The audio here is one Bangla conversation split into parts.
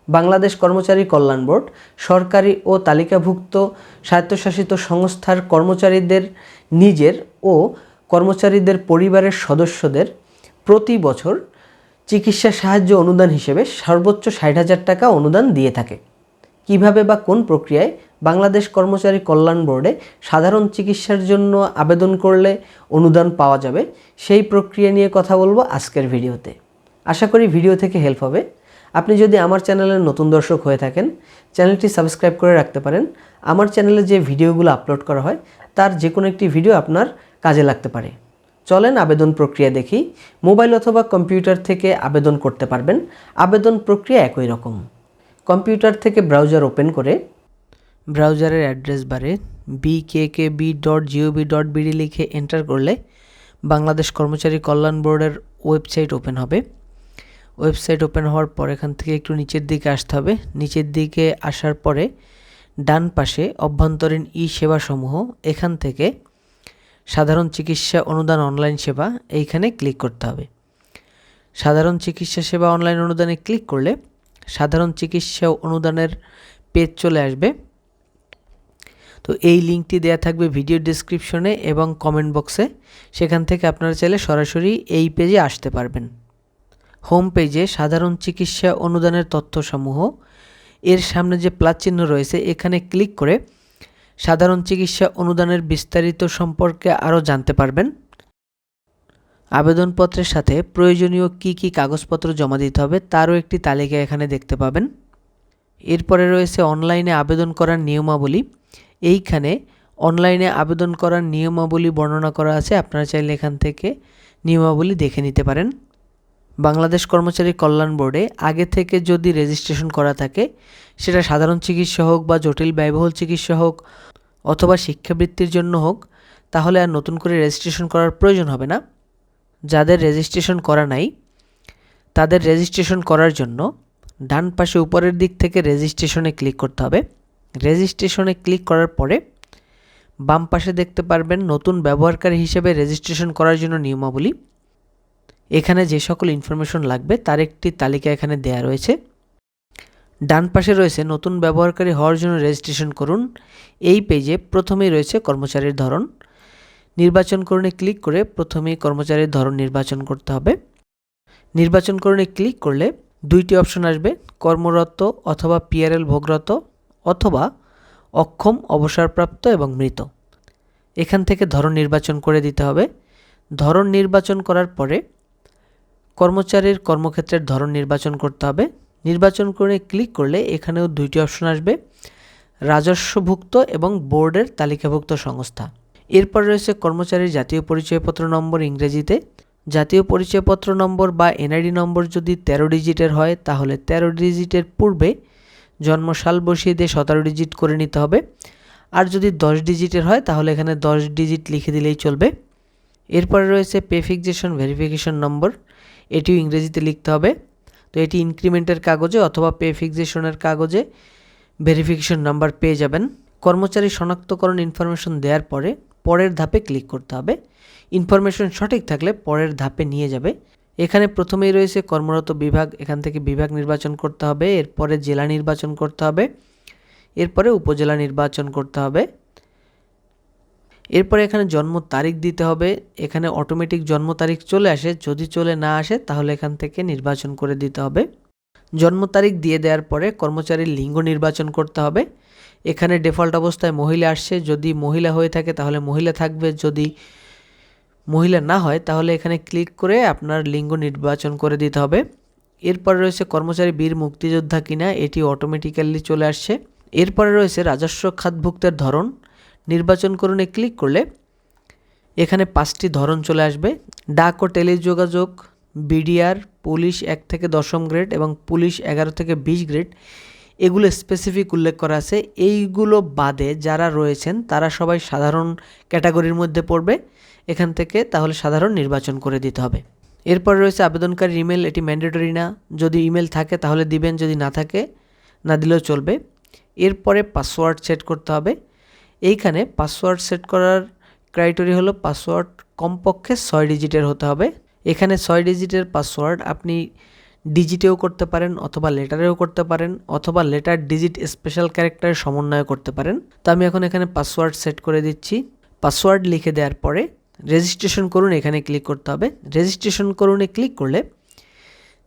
বাংলাদেশ কর্মচারী কল্যাণ বোর্ড সরকারি ও তালিকাভুক্ত স্বায়ত্তশাসিত সংস্থার কর্মচারীদের নিজের ও কর্মচারীদের পরিবারের সদস্যদের প্রতি বছর চিকিৎসা সাহায্য অনুদান হিসেবে সর্বোচ্চ ৬০,০০০ টাকা অনুদান দিয়ে থাকে। কিভাবে বা কোন প্রক্রিয়ায় বাংলাদেশ কর্মচারী কল্যাণ বোর্ডে সাধারণ চিকিৎসার জন্য আবেদন করলে অনুদান পাওয়া যাবে, সেই প্রক্রিয়া নিয়ে কথা বলবো আজকের ভিডিওতে। আশা করি ভিডিও থেকে হেল্প হবে। আপনি যদি আমার চ্যানেলের নতুন দর্শক হয়ে থাকেন, চ্যানেলটি সাবস্ক্রাইব করে রাখতে পারেন। আমার চ্যানেলে যে ভিডিওগুলো আপলোড করা হয় তার যে কোনো একটি ভিডিও আপনার কাজে লাগতে পারে। চলেন আবেদন প্রক্রিয়া দেখি। মোবাইল অথবা কম্পিউটার থেকে আবেদন করতে পারবেন। আবেদন প্রক্রিয়া একই রকম। কম্পিউটার থেকে ব্রাউজার ওপেন করে ব্রাউজারের অ্যাড্রেস বারে bkkb.gov.bd লিখে এন্টার করলে বাংলাদেশ কর্মচারী কল্যাণ বোর্ডের ওয়েবসাইট ওপেন হবে। ওয়েবসাইট ওপেন হওয়ার পর এখান থেকে একটু নিচের দিকে আসতে হবে। নিচের দিকে আসার পরে ডান পাশে অভ্যন্তরীণ সেবাসমূহ, এখান থেকে সাধারণ চিকিৎসা অনুদান অনলাইন সেবা এইখানে ক্লিক করতে হবে। সাধারণ চিকিৎসা সেবা অনলাইন অনুদানে ক্লিক করলে সাধারণ চিকিৎসা অনুদানের পেজ চলে আসবে। তো এই লিঙ্কটি দেওয়া থাকবে ভিডিও ডেসক্রিপশনে এবং কমেন্ট বক্সে, সেখান থেকে আপনারা চাইলে সরাসরি এই পেজে আসতে পারবেন। হোম পেজে সাধারণ চিকিৎসা অনুদানের তথ্যসমূহ, এর সামনে যে প্লাস চিহ্ন রয়েছে এখানে ক্লিক করে সাধারণ চিকিৎসা অনুদানের বিস্তারিত সম্পর্কে আরও জানতে পারবেন। আবেদনপত্রের সাথে প্রয়োজনীয় কি কি কাগজপত্র জমা দিতে হবে তারও একটি তালিকা এখানে দেখতে পাবেন। এরপরে রয়েছে অনলাইনে আবেদন করার নিয়মাবলী। এইখানে অনলাইনে আবেদন করার নিয়মাবলী বর্ণনা করা আছে, আপনারা চাইলে এখান থেকে নিয়মাবলী দেখে নিতে পারেন। বাংলাদেশ কর্মচারী কল্যাণ বোর্ডে আগে থেকে যদি রেজিস্ট্রেশন করা থাকে, সেটা সাধারণ চিকিৎসা হোক বা জটিল ব্যয়বহুল চিকিৎসা হোক অথবা শিক্ষাবৃত্তির জন্য হোক, তাহলে আর নতুন করে রেজিস্ট্রেশন করার প্রয়োজন হবে না। যাদের রেজিস্ট্রেশন করা নাই তাদের রেজিস্ট্রেশন করার জন্য ডান পাশে উপরের দিক থেকে রেজিস্ট্রেশনে ক্লিক করতে হবে। রেজিস্ট্রেশনে ক্লিক করার পরে বাম পাশে দেখতে পারবেন নতুন ব্যবহারকারী হিসেবে রেজিস্ট্রেশন করার জন্য নিয়মাবলী। এখানে যে সকল ইনফরমেশন লাগবে তার একটি তালিকা এখানে দেয়া রয়েছে। ডান পাশে রয়েছে নতুন ব্যবহারকারী হওয়ার জন্য রেজিস্ট্রেশন করুন। এই পেজে প্রথমেই রয়েছে কর্মচারীর ধরন। নির্বাচনকরণে ক্লিক করে প্রথমেই কর্মচারীর ধরন নির্বাচন করতে হবে। নির্বাচনকরণে ক্লিক করলে দুইটি অপশন আসবে, কর্মরত অথবা পিআরএল ভোগরত অথবা অক্ষম, অবসরপ্রাপ্ত এবং মৃত। এখান থেকে ধরন নির্বাচন করে দিতে হবে। ধরন নির্বাচন করার পরে কর্মচারীর কর্মক্ষেত্রের ধরন নির্বাচন করতে হবে। নির্বাচন করে ক্লিক করলে এখানেও দুইটি অপশন আসবে, রাজস্বভুক্ত এবং বোর্ডের তালিকাভুক্ত সংস্থা। এরপর রয়েছে কর্মচারীর জাতীয় পরিচয়পত্র নম্বর ইংরেজিতে। জাতীয় পরিচয়পত্র নম্বর বা এনআইডি নম্বর যদি 13 ডিজিটের হয় তাহলে 13 ডিজিটের পূর্বে জন্মসাল বসিয়ে দিয়ে 17 ডিজিট করে নিতে হবে। আর যদি 10 ডিজিটের হয় তাহলে এখানে 10 ডিজিট লিখে দিলেই চলবে। এরপরে রয়েছে পে ফিক্সেশন ভেরিফিকেশন নম্বর, এটিও ইংরেজিতে লিখতে হবে। তো এটি ইনক্রিমেন্টের কাগজে অথবা পে ফিক্সেশনের কাগজে ভেরিফিকেশন নাম্বার পেয়ে যাবেন। কর্মচারী শনাক্তকরণ ইনফরমেশন দেওয়ার পরে পরের ধাপে ক্লিক করতে হবে। ইনফরমেশন সঠিক থাকলে পরের ধাপে নিয়ে যাবে। এখানে প্রথমেই রয়েছে কর্মরত বিভাগ, এখান থেকে বিভাগ নির্বাচন করতে হবে। এরপরে জেলা নির্বাচন করতে হবে। এরপরে উপজেলা নির্বাচন করতে হবে। এরপরে এখানে জন্ম তারিখ দিতে হবে। এখানে অটোমেটিক জন্ম তারিখ চলে আসে, যদি চলে না আসে তাহলে এখান থেকে নির্বাচন করে দিতে হবে। জন্ম তারিখ দিয়ে দেওয়ার পরে কর্মচারীর লিঙ্গ নির্বাচন করতে হবে। এখানে ডিফল্ট অবস্থায় মহিলা আসছে, যদি মহিলা হয়ে থাকে তাহলে মহিলা থাকবে, যদি মহিলা না হয় তাহলে এখানে ক্লিক করে আপনার লিঙ্গ নির্বাচন করে দিতে হবে। এরপরে রয়েছে কর্মচারী বীর মুক্তিযোদ্ধা কিনা, এটি অটোমেটিক্যালি চলে আসছে। এরপরে রয়েছে রাজস্ব খাতভুক্তের ধরন। নির্বাচন করণে ক্লিক করলে এখানে 5টি ধরন চলে আসবে, ডাক ও টেলিযোগাযোগ, বিডিআর, পুলিশ 1 থেকে 10ম গ্রেড এবং পুলিশ 11 থেকে 20 গ্রেড, এগুলো স্পেসিফিক উল্লেখ করা আছে। এইগুলো বাদে যারা রয়েছেন তারা সবাই সাধারণ ক্যাটাগরির মধ্যে পড়বে। এখান থেকে তাহলে সাধারণ নির্বাচন করে দিতে হবে। এরপর রয়েছে আবেদনকারীর ইমেল, এটি ম্যান্ডেটরি না, যদি ইমেল থাকে তাহলে দিবেন, যদি না থাকে না দিলেও চলবে। এরপরে পাসওয়ার্ড সেট করতে হবে। এইখানে পাসওয়ার্ড সেট করার ক্রাইটেরিয়া হলো পাসওয়ার্ড কমপক্ষে 6 ডিজিটের হতে হবে। এখানে 6 ডিজিটের পাসওয়ার্ড আপনি ডিজিটেও করতে পারেন অথবা লেটারেও করতে পারেন অথবা লেটার ডিজিট স্পেশাল ক্যারেক্টারের সমন্বয় করতে পারেন। তো আমি এখন এখানে পাসওয়ার্ড সেট করে দিচ্ছি। পাসওয়ার্ড লিখে দেওয়ার পরে রেজিস্ট্রেশন করুন এখানে ক্লিক করতে হবে। রেজিস্ট্রেশন করুনে ক্লিক করলে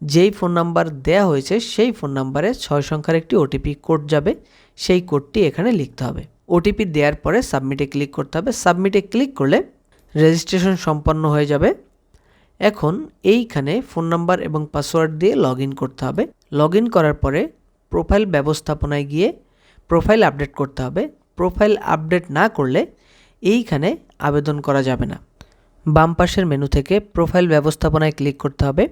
যেই ফোন নাম্বার দেয়া হয়েছে সেই ফোন নাম্বারে 6 সংখ্যার একটি ওটিপি কোড যাবে, সেই কোডটি এখানে লিখতে হবে। ওটিপি দেওয়ার পরে সাবমিটে ক্লিক করতে হবে। সাবমিটে ক্লিক করলে রেজিস্ট্রেশন সম্পন্ন হয়ে যাবে। এখন এইখানে ফোন নাম্বার এবং পাসওয়ার্ড দিয়ে লগ ইন করতে হবে। লগ ইন করার পরে প্রোফাইল ব্যবস্থাপনায় গিয়ে প্রোফাইল আপডেট করতে হবে। প্রোফাইল আপডেট না করলে এইখানে আবেদন করা যাবে না। বাম পাশের মেনু থেকে প্রোফাইল ব্যবস্থাপনায় ক্লিক করতে হবে।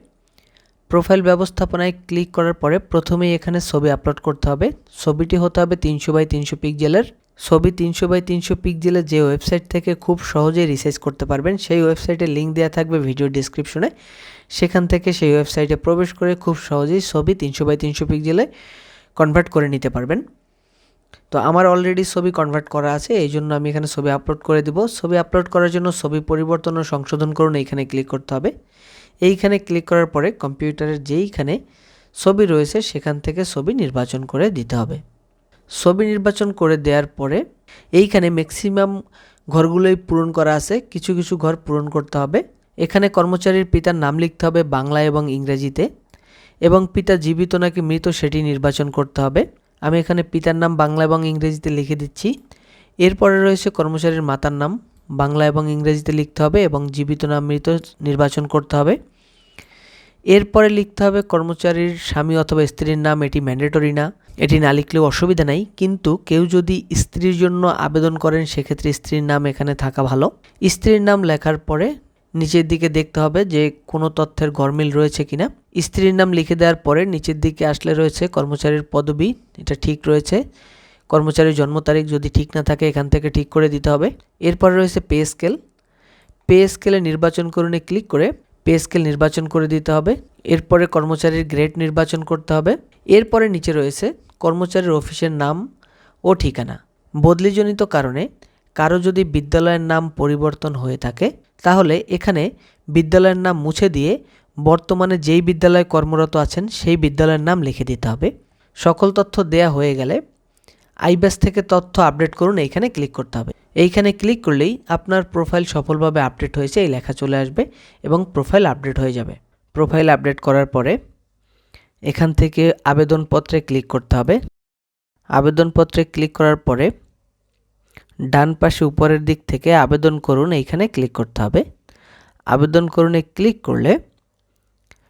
প্রোফাইল ব্যবস্থাপনায় ক্লিক করার পরে প্রথমেই এখানে ছবি আপলোড করতে হবে। ছবিটি হতে হবে 300x300 পিক্সেলের। ছবি 300x300 পিক্সেলের যে ওয়েবসাইট থেকে খুব সহজেই রিসার্চ করতে পারবেন সেই ওয়েবসাইটের লিঙ্ক দেওয়া থাকবে ভিডিও ডিসক্রিপশনে। সেখান থেকে সেই ওয়েবসাইটে প্রবেশ করে খুব সহজেই ছবি 300x300 পিক্সেলে কনভার্ট করে নিতে পারবেন। তো আমার অলরেডি ছবি কনভার্ট করা আছে, এই জন্য আমি এখানে ছবি আপলোড করে দিব। ছবি আপলোড করার জন্য ছবি পরিবর্তন ও সংশোধন করুন এইখানে ক্লিক করতে হবে। এইখানে ক্লিক করার পরে কম্পিউটারের যেইখানে ছবি রয়েছে সেখান থেকে ছবি নির্বাচন করে দিতে হবে। ছবি নির্বাচন করে দেওয়ার পরে এইখানে ম্যাক্সিমাম ঘরগুলোই পূরণ করা আছে, কিছু কিছু ঘর পূরণ করতে হবে। এখানে কর্মচারীর পিতার নাম লিখতে হবে বাংলা এবং ইংরেজিতে, এবং পিতা জীবিত নাকি মৃত সেটি নির্বাচন করতে হবে। আমি এখানে পিতার নাম বাংলা এবং ইংরেজিতে লিখে দিচ্ছি। এরপরে রয়েছে কর্মচারীর মাতার নাম বাংলা এবং ইংরেজিতে লিখতে হবে এবং জীবিত না মৃত নির্বাচন করতে হবে। এরপরে লিখতে হবে কর্মচারীর স্বামী অথবা স্ত্রীর নাম, এটি ম্যান্ডেটরি না, এটি না লিখলেও অসুবিধা নাই, কিন্তু কেউ যদি স্ত্রীর জন্য আবেদন করেন সেক্ষেত্রে স্ত্রীর নাম এখানে থাকা ভালো। স্ত্রীর নাম লেখার পরে নিচের দিকে দেখতে হবে যে কোনো তথ্যের গরমিল রয়েছে কিনা। স্ত্রীর নাম লিখে দেওয়ার পরে নিচের দিকে আসলে রয়েছে কর্মচারীর পদবি, এটা ঠিক রয়েছে। কর্মচারীর জন্ম তারিখ যদি ঠিক না থাকে এখান থেকে ঠিক করে দিতে হবে। এরপরে রয়েছে পে স্কেল। পে স্কেলে নির্বাচন করুনে ক্লিক করে পে স্কেল নির্বাচন করে দিতে হবে। এরপরে কর্মচারীর গ্রেড নির্বাচন করতে হবে। এরপরে নিচে রয়েছে কর্মচারীর অফিসের নাম ও ঠিকানা। বদলিজনিত কারণে কারো যদি বিদ্যালয়ের নাম পরিবর্তন হয়ে থাকে তাহলে এখানে বিদ্যালয়ের নাম মুছে দিয়ে বর্তমানে যেই বিদ্যালয়ে কর্মরত আছেন সেই বিদ্যালয়ের নাম লিখে দিতে হবে। সকল তথ্য দেয়া হয়ে গেলে আইব্যাস থেকে তথ্য আপডেট করুন এইখানে ক্লিক করতে হবে। এইখানে ক্লিক করলেই আপনার প্রোফাইল সফলভাবে আপডেট হয়েছে এই লেখা চলে আসবে এবং প্রোফাইল আপডেট হয়ে যাবে। প্রোফাইল আপডেট করার পরে এখান থেকে আবেদনপত্রে ক্লিক করতে হবে। আবেদনপত্রে ক্লিক করার পরে ডান পাশে উপরের দিক থেকে আবেদন করুন এইখানে ক্লিক করতে হবে। আবেদন করুনে ক্লিক করলে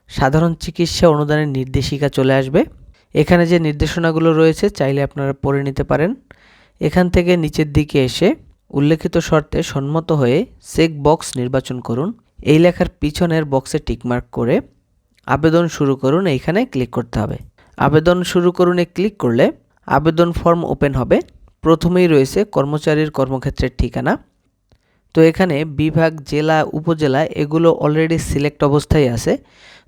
সাধারণ চিকিৎসা অনুদানের নির্দেশিকা চলে আসবে। এখানে যে নির্দেশনাগুলো রয়েছে চাইলে আপনারা পড়ে নিতে পারেন। এখান থেকে নিচের দিকে এসে উল্লেখিত শর্তে সম্মত হয়ে চেক বক্স নির্বাচন করুন। এই লেখার পিছনের বক্সে টিকমার্ক করে আবেদন শুরু করুন এইখানে ক্লিক করতে হবে। আবেদন শুরু করুনে ক্লিক করলে আবেদন ফর্ম ওপেন হবে। প্রথমেই রয়েছে কর্মচারীর কর্মক্ষেত্রের ঠিকানা। তো এখানে বিভাগ, জেলা, উপজেলা এগুলো অলরেডি সিলেক্ট অবস্থায় আছে।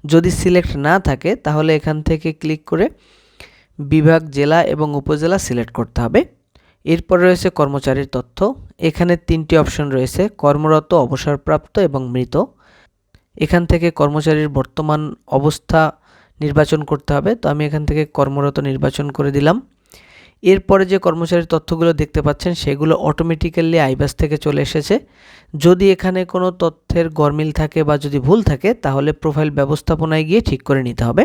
যদি সিলেক্ট না থাকে তাহলে এখান থেকে ক্লিক করে বিভাগ, জেলা এবং উপজেলা সিলেক্ট করতে হবে। এরপর রয়েছে কর্মচারীর তথ্য। এখানে 3টি অপশন রয়েছে, কর্মরত, অবসরপ্রাপ্ত এবং মৃত। এখান থেকে কর্মচারীর বর্তমান অবস্থা নির্বাচন করতে হবে। তো আমি এখান থেকে কর্মরত নির্বাচন করে দিলাম। এরপরে যে কর্মচারীর তথ্যগুলো দেখতে পাচ্ছেন সেগুলো অটোমেটিক্যালি আইব্যাস থেকে চলে এসেছে। যদি এখানে কোনো তথ্যের গরমিল থাকে বা যদি ভুল থাকে তাহলে প্রোফাইল ব্যবস্থাপনায় গিয়ে ঠিক করে নিতে হবে।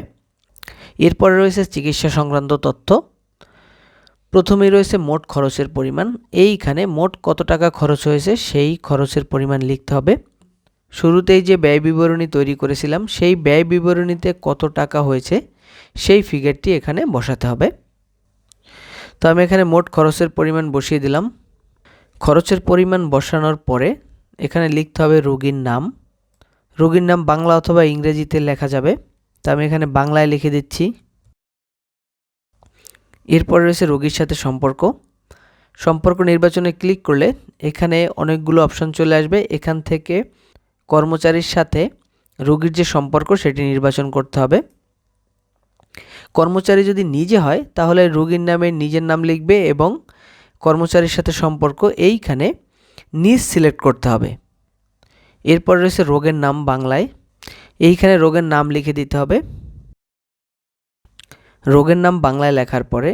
এরপরে রয়েছে চিকিৎসা সংক্রান্ত তথ্য। প্রথমেই রয়েছে মোট খরচের পরিমাণ। এইখানে মোট কত টাকা খরচ হয়েছে সেই খরচের পরিমাণ লিখতে হবে। শুরুতেই যে ব্যয় বিবরণী তৈরি করেছিলাম সেই ব্যয় বিবরণীতে কত টাকা হয়েছে সেই ফিগারটি এখানে বসাতে হবে। তো আমি এখানে মোট খরচের পরিমাণ বসিয়ে দিলাম। খরচের পরিমাণ বসানোর পরে এখানে লিখতে হবে রোগীর নাম। রোগীর নাম বাংলা অথবা ইংরেজিতে লেখা যাবে। তো আমি এখানে বাংলায় লিখে দিচ্ছি। এরপরে রয়েছে রোগীর সাথে সম্পর্ক। সম্পর্ক নির্বাচনে ক্লিক করলে এখানে অনেকগুলো অপশন চলে আসবে। এখান থেকে কর্মচারীর সাথে রোগীর যে সম্পর্ক সেটি নির্বাচন করতে হবে। কর্মচারী যদি নিজে হয় তাহলে রোগীর নামে নিজের নাম লিখবে এবং কর্মচারীর সাথে সম্পর্ক এইখানে নিজ সিলেক্ট করতে হবে। এরপর রয়েছে রোগের নাম বাংলায়। এইখানে রোগের নাম লিখে দিতে হবে। রোগের নাম বাংলায় লেখার পরে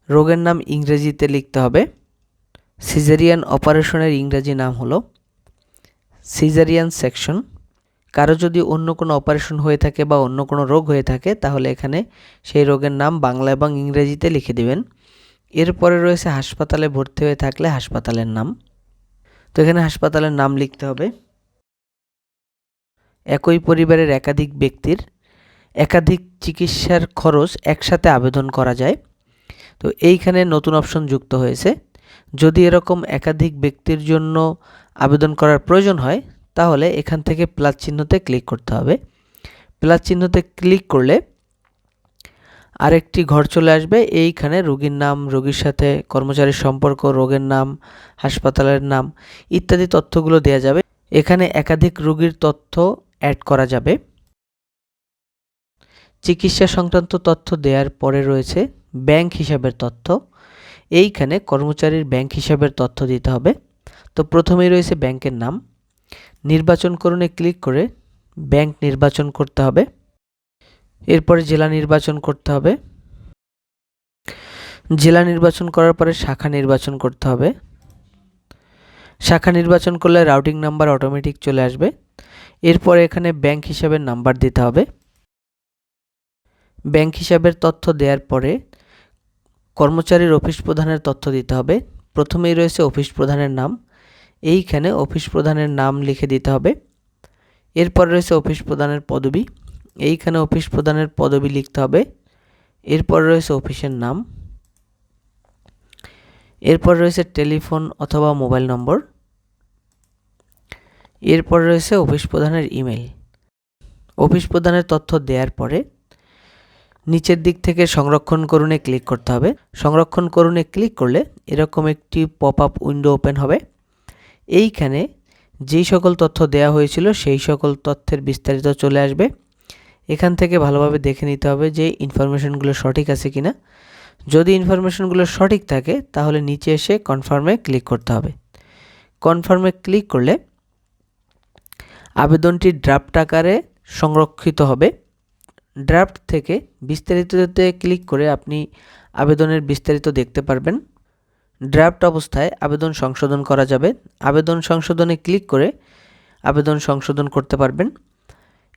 রোগের নাম ইংরেজিতে লিখতে হবে। সিজারিয়ান অপারেশনের ইংরেজি নাম হলো সিজারিয়ান সেকশন। কারো যদি অন্য কোনো অপারেশন হয়ে থাকে বা অন্য কোনো রোগ হয়ে থাকে তাহলে এখানে সেই রোগের নাম বাংলা এবং ইংরেজিতে লিখে দিবেন। এরপরে রয়েছে হাসপাতালে ভর্তি হয়ে থাকলে হাসপাতালের নাম। তো এখানে হাসপাতালের নাম লিখতে হবে। একই পরিবারের একাধিক ব্যক্তির একাধিক চিকিৎসার খরচ একসাথে আবেদন করা যায়। তো এইখানে নতুন অপশন যুক্ত হয়েছে। যদি এরকম একাধিক ব্যক্তির জন্য আবেদন করার প্রয়োজন হয় তাহলে এখান থেকে প্লাস চিহ্নতে ক্লিক করতে হবে। প্লাস চিহ্নতে ক্লিক করলে আরেকটি ঘর চলে আসবে। এইখানে রোগীর নাম, রোগীর সাথে কর্মচারীর সম্পর্ক, রোগের নাম, হাসপাতালের নাম ইত্যাদি তথ্যগুলো দেওয়া যাবে। এখানে একাধিক রোগীর তথ্য অ্যাড করা যাবে। চিকিৎসা সংক্রান্ত তথ্য দেওয়ার পরে রয়েছে ব্যাংক হিসাবের তথ্য। এইখানে কর্মচারীর ব্যাংক হিসাবের তথ্য দিতে হবে। তো প্রথমেই রয়েছে ব্যাংকের নাম। নির্বাচনকরণে ক্লিক করে ব্যাংক নির্বাচন করতে হবে। এরপরে জেলা নির্বাচন করতে হবে। জেলা নির্বাচন করার পরে শাখা নির্বাচন করতে হবে। শাখা নির্বাচন করলে রাউটিং নাম্বার অটোমেটিক চলে আসবে। এরপরে এখানে ব্যাংক হিসাবের নাম্বার দিতে হবে। ব্যাংক হিসাবের তথ্য দেওয়ার পরে কর্মচারীর অফিস প্রধানের তথ্য দিতে হবে। প্রথমেই রয়েছে অফিস প্রধানের নাম। এইখানে অফিস প্রধানের নাম লিখে দিতে হবে। এরপর রয়েছে অফিস প্রধানের পদবি। এইখানে অফিস প্রধানের পদবি লিখতে হবে। এরপর রয়েছে অফিসের নাম। এরপর রয়েছে টেলিফোন অথবা মোবাইল নম্বর। এরপর রয়েছে অফিস প্রধানের ইমেল। অফিস প্রধানের তথ্য দেওয়ার পরে নিচের দিক থেকে সংরক্ষণ করুনে ক্লিক করতে হবে। সংরক্ষণ করুনে ক্লিক করলে এরকম একটি পপ আপ উইন্ডো ওপেন হবে। এইখানে যেই সকল তথ্য দেওয়া হয়েছিল সেই সকল তথ্যের বিস্তারিত চলে আসবে। এখান থেকে ভালোভাবে দেখে নিতে হবে যে ইনফরমেশনগুলো সঠিক আছে কিনা। যদি ইনফরমেশনগুলো সঠিক থাকে তাহলে নিচে এসে কনফার্মে ক্লিক করতে হবে। কনফার্মে ক্লিক করলে আবেদনটি ড্রাফট আকারে সংরক্ষিত হবে। ড্রাফট থেকে বিস্তারিততে ক্লিক করে আপনি আবেদনের বিস্তারিত দেখতে পারবেন। ড্রাফট অবস্থায় আবেদন সংশোধন করা যাবে। আবেদন সংশোধনে ক্লিক করে আবেদন সংশোধন করতে পারবেন।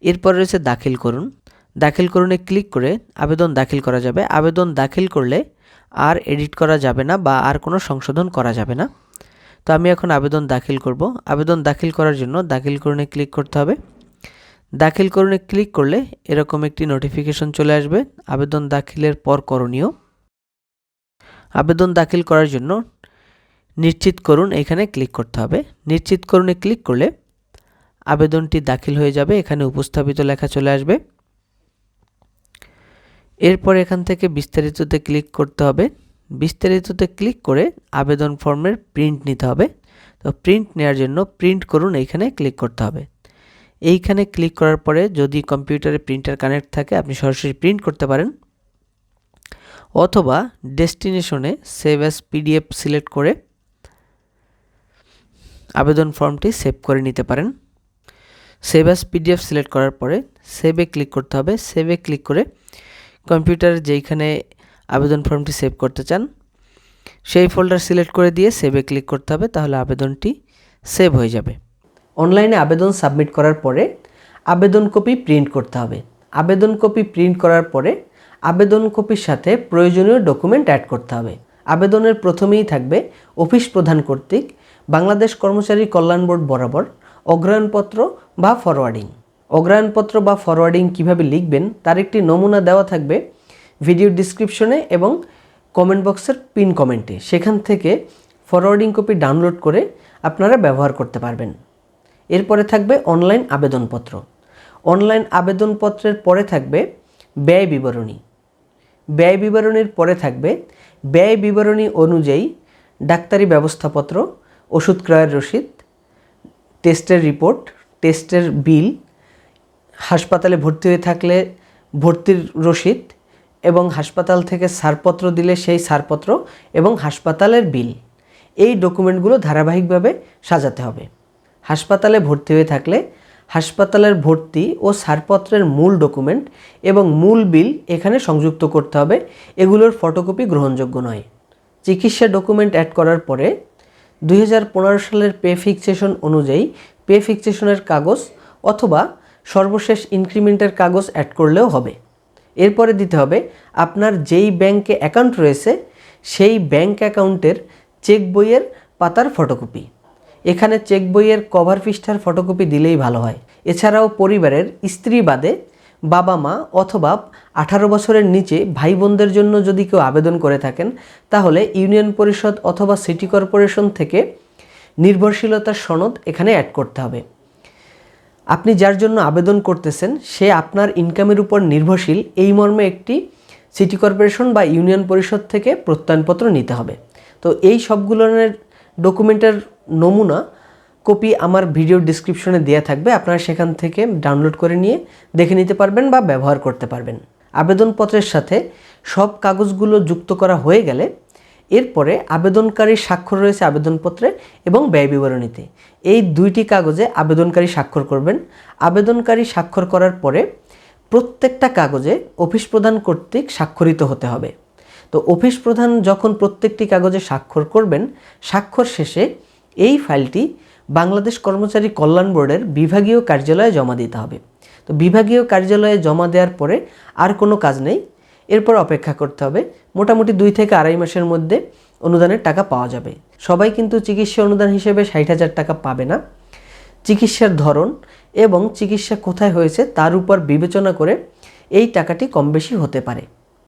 এরপর রয়েছে দাখিল করুন। দাখিল করুনে ক্লিক করে আবেদন দাখিল করা যাবে। আবেদন দাখিল করলে আর এডিট করা যাবে না বা আর কোনো সংশোধন করা যাবে না। তো আমি এখন আবেদন দাখিল করব। আবেদন দাখিল করার জন্য দাখিল করুনে ক্লিক করতে হবে। দাখিল করুনে ক্লিক করলে এরকম একটি নোটিফিকেশন চলে আসবে আবেদন দাখিলের পর করণীয়। আবেদন দাখিল করার জন্য নিশ্চিত করুন এখানে ক্লিক করতে হবে। নিশ্চিত করুনে ক্লিক করলে আবেদনটি দাখিল হয়ে যাবে। এখানে উপস্থাপিত লেখা চলে আসবে। এরপর এখান থেকে বিস্তারিততে ক্লিক করতে হবে। বিস্তারিততে ক্লিক করে আবেদন ফর্মের প্রিন্ট নিতে হবে। তো প্রিন্ট নেওয়ার জন্য প্রিন্ট করুন এইখানে ক্লিক করতে হবে। এইখানে ক্লিক করার পরে যদি কম্পিউটারে প্রিন্টার কানেক্ট থাকে আপনি সরাসরি প্রিন্ট করতে পারেন, অথবা ডেস্টিনেশনে সেভ অ্যাজ পিডিএফ সিলেক্ট করে আবেদন ফর্মটি সেভ করে নিতে পারেন। সেভ অ্যাজ পিডিএফ সিলেক্ট করার পরে সেভে ক্লিক করতে হবে। সেভে ক্লিক করে কম্পিউটারে যেইখানে আবেদন ফর্মটি সেভ করতে চান সেই ফোল্ডার সিলেক্ট করে দিয়ে সেভে ক্লিক করতে হবে, তাহলে আবেদনটি সেভ হয়ে যাবে। অনলাইনে আবেদন সাবমিট করার পরে আবেদন কপি প্রিন্ট করতে হবে। আবেদন কপি প্রিন্ট করার পরে আবেদন কপির সাথে প্রয়োজনীয় ডকুমেন্ট অ্যাড করতে হবে। আবেদনের প্রথমেই থাকবে অফিস প্রধান কর্তৃক বাংলাদেশ কর্মচারী কল্যাণ বোর্ড বরাবর অগ্রায়ণপত্র বা ফরওয়ার্ডিং। অগ্রায়ণপত্র বা ফরওয়ার্ডিং কিভাবে লিখবেন তার একটি নমুনা দেওয়া থাকবে ভিডিও ডিসক্রিপশনে এবং কমেন্ট বক্সের পিন কমেন্টে। সেখান থেকে ফরওয়ার্ডিং কপি ডাউনলোড করে আপনারা ব্যবহার করতে পারবেন। এরপরে থাকবে অনলাইন আবেদনপত্র। অনলাইন আবেদনপত্রের পরে থাকবে ব্যয় বিবরণী। ব্যয় বিবরণীর পরে থাকবে ব্যয় বিবরণী অনুযায়ী ডাক্তারি ব্যবস্থাপত্র, ওষুধ ক্রয়ের রসিদ, টেস্টের রিপোর্ট, টেস্টের বিল, হাসপাতালে ভর্তি হয়ে থাকলে ভর্তির রসিদ এবং হাসপাতাল থেকে ছাড়পত্র দিলে সেই ছাড়পত্র এবং হাসপাতালের বিল। এই ডকুমেন্টগুলো ধারাবাহিকভাবে সাজাতে হবে। হাসপাতালে ভর্তি হয়ে থাকলে হাসপাতালের ভর্তি ও ছাড়পত্রের মূল ডকুমেন্ট এবং মূল বিল এখানে সংযুক্ত করতে হবে। এগুলোর ফটোকপি গ্রহণযোগ্য নয়। চিকিৎসা ডকুমেন্ট অ্যাড করার পরে 2015 সালের পে ফিক্সেশন অনুযায়ী পে ফিক্সেশনের কাগজ অথবা সর্বশেষ ইনক্রিমেন্টের কাগজ অ্যাড করলেও হবে। এরপরে দিতে হবে আপনার যেই ব্যাংকে অ্যাকাউন্ট রয়েছে সেই ব্যাংক অ্যাকাউন্টের চেক বইয়ের পাতার ফটোকপি। এখানে চেক বইয়ের কভার পৃষ্ঠার ফটোকপি দিলেই ভালো হয়। এছাড়াও পরিবারের স্ত্রী বাদে বাবা মা অথবা 18 বছরের নিচে ভাই বোনদের জন্য যদি কেউ আবেদন করে থাকেন তাহলে ইউনিয়ন পরিষদ অথবা সিটি কর্পোরেশন থেকে নির্ভরশীলতার সনদ এখানে অ্যাড করতে হবে। আপনি যার জন্য আবেদন করতেছেন সে আপনার ইনকামের উপর নির্ভরশীল, এই মর্মে একটি সিটি কর্পোরেশন বা ইউনিয়ন পরিষদ থেকে প্রত্যয়নপত্র নিতে হবে। তো এই সবগুলোর ডকুমেন্টের নমুনা কপি আমার ভিডিও ডিসক্রিপশনে দেওয়া থাকবে, আপনারা সেখান থেকে ডাউনলোড করে নিয়ে দেখে নিতে পারবেন বা ব্যবহার করতে পারবেন। আবেদনপত্রের সাথে সব কাগজগুলো যুক্ত করা হয়ে গেলে এরপরে আবেদনকারীর স্বাক্ষর রয়েছে আবেদনপত্রে এবং ব্যয় বিবরণীতে। এই দুইটি কাগজে আবেদনকারী স্বাক্ষর করবেন। আবেদনকারী স্বাক্ষর করার পরে প্রত্যেকটা কাগজে অফিস প্রধান কর্তৃক স্বাক্ষরিত হতে হবে। তো অফিস প্রধান যখন প্রত্যেকটি কাগজে স্বাক্ষর করবেন, স্বাক্ষর শেষে এই ফাইলটি বাংলাদেশ কর্মচারী কল্যাণ বোর্ডের বিভাগীয় কার্যালয়ে জমা দিতে হবে। তো বিভাগীয় কার্যালয়ে জমা দেওয়ার পরে আর কোনো কাজ নেই, এরপর অপেক্ষা করতে হবে। মোটামুটি 2 থেকে আড়াই মাসের মধ্যে অনুদানের টাকা পাওয়া যাবে। সবাই কিন্তু চিকিৎসা অনুদান হিসেবে 60,000 টাকা পাবে না। চিকিৎসার ধরন এবং চিকিৎসা কোথায় হয়েছে তার উপর বিবেচনা করে এই টাকাটি কম বেশি হতে পারে।